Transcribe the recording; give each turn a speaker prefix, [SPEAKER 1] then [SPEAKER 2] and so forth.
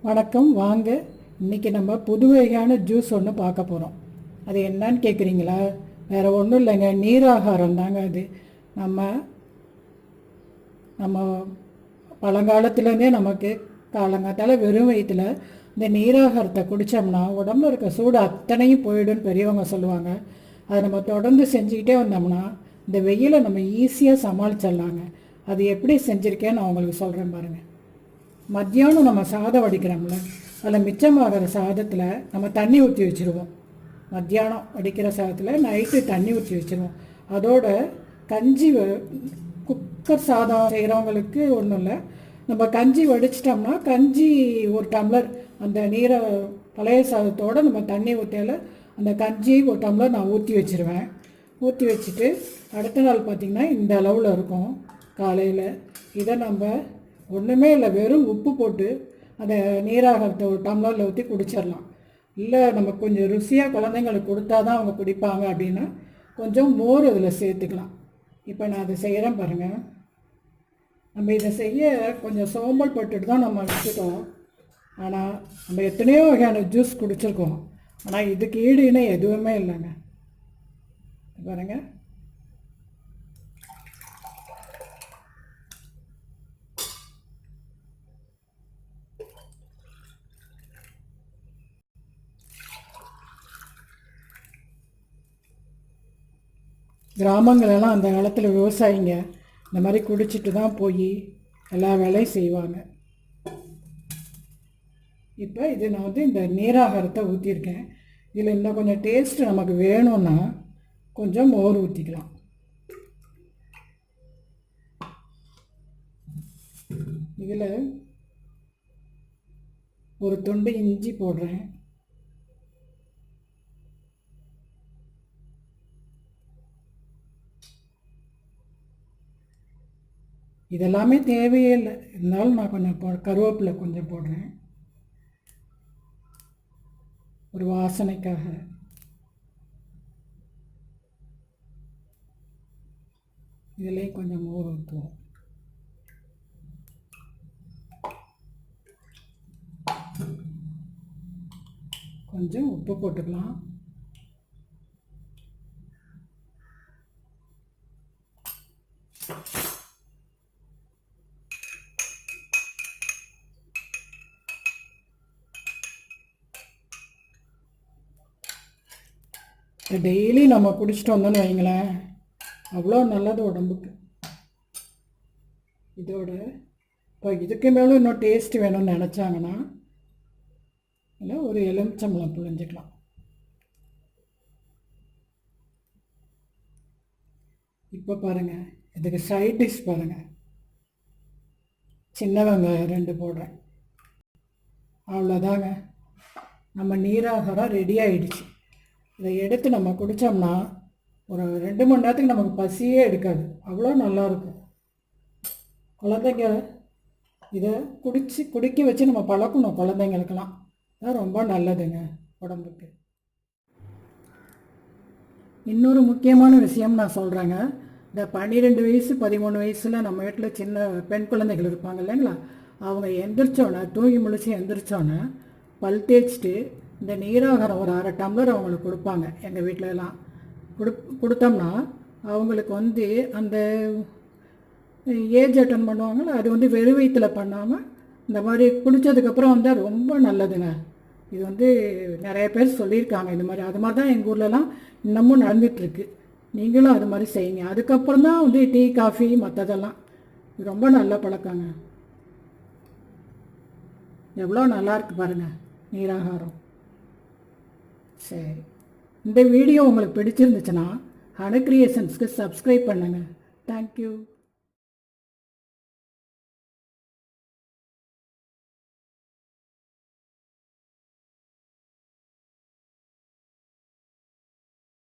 [SPEAKER 1] வணக்கம். வாங்க, இன்றைக்கி நம்ம புது வகையான ஜூஸ் ஒன்று பார்க்க போகிறோம். அது என்னன்னு கேட்குறீங்களா? வேறு ஒன்றும் இல்லைங்க, நீராகாரம் தாங்க. அது நம்ம நம்ம பழங்காலத்துலேருந்தே நமக்கு காலங்காத்தால் வெறும் வயிற்றில் இந்த நீராகாரத்தை குடித்தோம்னா உடம்புல இருக்க சூடு அத்தனையும் போயிடும்னு பெரியவங்க சொல்லுவாங்க. அதை நம்ம தொடர்ந்து செஞ்சுக்கிட்டே வந்தோம்னா இந்த வெயிலை நம்ம ஈஸியாக சமாளிச்சிடலாங்க. அது எப்படி செஞ்சுருக்கேன்னு நான் உங்களுக்கு சொல்கிறேன் பாருங்கள். மத்தியானம் நம்ம சாதம் வடிக்கிறோம்ல, அதில் மிச்சமாகிற சாதத்தில் நம்ம தண்ணி ஊற்றி வச்சுருவோம். மத்தியானம் வடிக்கிற சாதத்தில் நைட்டு தண்ணி ஊற்றி வச்சுருவோம். அதோட கஞ்சி, குக்கர் சாதம் செய்கிறவங்களுக்கு ஒன்றும் இல்லை, நம்ம கஞ்சி வடிச்சிட்டோம்னா கஞ்சி ஒரு டம்ளர் அந்த நீரை பழைய சாதத்தோடு நம்ம தண்ணி ஊற்றையில் அந்த கஞ்சி ஒரு டம்ளர் நான் ஊற்றி வச்சுருவேன். ஊற்றி வச்சுட்டு அடுத்த நாள் பார்த்திங்கன்னா இந்த அளவில் இருக்கும் காலையில். இதை நம்ம ஒன்றுமே இல்லை, வெறும் உப்பு போட்டு அந்த நீராகாரத்தை ஒரு டம்ளரில் ஊற்றி குடிச்சிடலாம். இல்லை நம்ம கொஞ்சம் ருசியாக குழந்தைங்களுக்கு கொடுத்தா தான் அவங்க குடிப்பாங்க அப்படின்னா கொஞ்சம் மோர் அதில் சேர்த்துக்கலாம். இப்போ நான் அதை செய்கிறேன் பாருங்கள். நம்ம இதை செய்ய கொஞ்சம் சோம்பல் போட்டுட்டு தான் நம்ம வச்சுட்டோம். ஆனால் நம்ம எத்தனையோ வகையான ஜூஸ் குடிச்சிருக்கோம், ஆனால் இதுக்கு ஈடுன்னு எதுவுமே இல்லைங்க. பாருங்கள், கிராமங்களெல்லாம் அந்த காலத்தில் விவசாயிங்க இந்த மாதிரி குடிச்சிட்டு தான் போய் எல்லா வேலையும் செய்வாங்க. இப்போ இது நான் இந்த நீராகாரத்தை ஊற்றிருக்கேன். இதில் இன்னும் கொஞ்சம் டேஸ்ட்டு நமக்கு வேணும்னா கொஞ்சம் மோர் ஊற்றிக்கலாம். இதில் ஒரு துண்டு இஞ்சி போடுறேன். இதெல்லாமே தேவையே இல்லை, இருந்தாலும் நான் கொஞ்சம் கருவேப்பிலை கொஞ்சம் போடுறேன் ஒரு வாசனைக்காக. இதுலேயும் கொஞ்சம் மோர் ஊற்றுவோம். கொஞ்சம் உப்பு போட்டுக்கலாம். டெய்லி நம்ம குடிச்சிட்டு வந்தோன்னு வைங்களேன், அவ்வளோ நல்லது உடம்புக்கு. இதோட இப்போ இதுக்கு மேலும் இன்னும் டேஸ்ட் வேணும்னு நினச்சாங்கன்னா இல்லை ஒரு எலுமிச்சம்பழம் புழிஞ்சிக்கலாம். இப்போ பாருங்கள், இதுக்கு சைட் டிஷ் பாருங்கள், சின்ன வெங்காயம் 2 போடுறேன். அவ்வளோதாங்க, நம்ம நீராகாரம் ரெடி ஆகிடுச்சு. இதை எடுத்து நம்ம குடித்தோம்னா ஒரு 2 மணி நேரத்துக்கு நமக்கு பசியே எடுக்காது, அவ்வளோ நல்லாயிருக்கும். குழந்தைங்க இதை குடிக்க வச்சு நம்ம பழக்கணும். குழந்தைங்களுக்கெல்லாம் தான் ரொம்ப நல்லதுங்க உடம்புக்கு. இன்னொரு முக்கியமான விஷயம் நான் சொல்கிறேங்க. இந்த 12 வயசு 13 வயசில் நம்ம வீட்டில் சின்ன பெண் குழந்தைகள் இருப்பாங்க இல்லைங்களா, அவங்க எந்திரிச்சோன்னே, தூங்கி முழிச்சு எந்திரிச்சோன்னே பல் தேய்ச்சிட்டு இந்த நீராகாரம் ஒரு 1/2 டம்ளர் அவங்களுக்கு கொடுப்பாங்க. எங்கள் வீட்டிலலாம் கொடுத்தோம்னா அவங்களுக்கு அந்த ஏஜ் அட்டன் பண்ணுவாங்கள, அது வெறும் வயிற்றில் பண்ணாமல் இந்த மாதிரி குடித்ததுக்கப்புறம் ரொம்ப நல்லதுங்க. இது நிறைய பேர் சொல்லியிருக்காங்க இது மாதிரி. அது மாதிரி தான் எங்கள் ஊர்லலாம் இன்னமும் நடந்துகிட்ருக்கு. நீங்களும் அது மாதிரி செய்யுங்க. அதுக்கப்புறம் தான் டீ காஃபி மற்றதெல்லாம். இது ரொம்ப நல்ல பழக்கங்க. எவ்வளோ நல்லாயிருக்கு பாருங்கள் நீராகாரம். சரி, இந்த வீடியோ உங்களுக்கு பிடிச்சிருந்துச்சுன்னா ஹனு கிரியேஷன்ஸ்க்கு சப்ஸ்கிரைப் பண்ணுங்கள். தேங்க்யூ.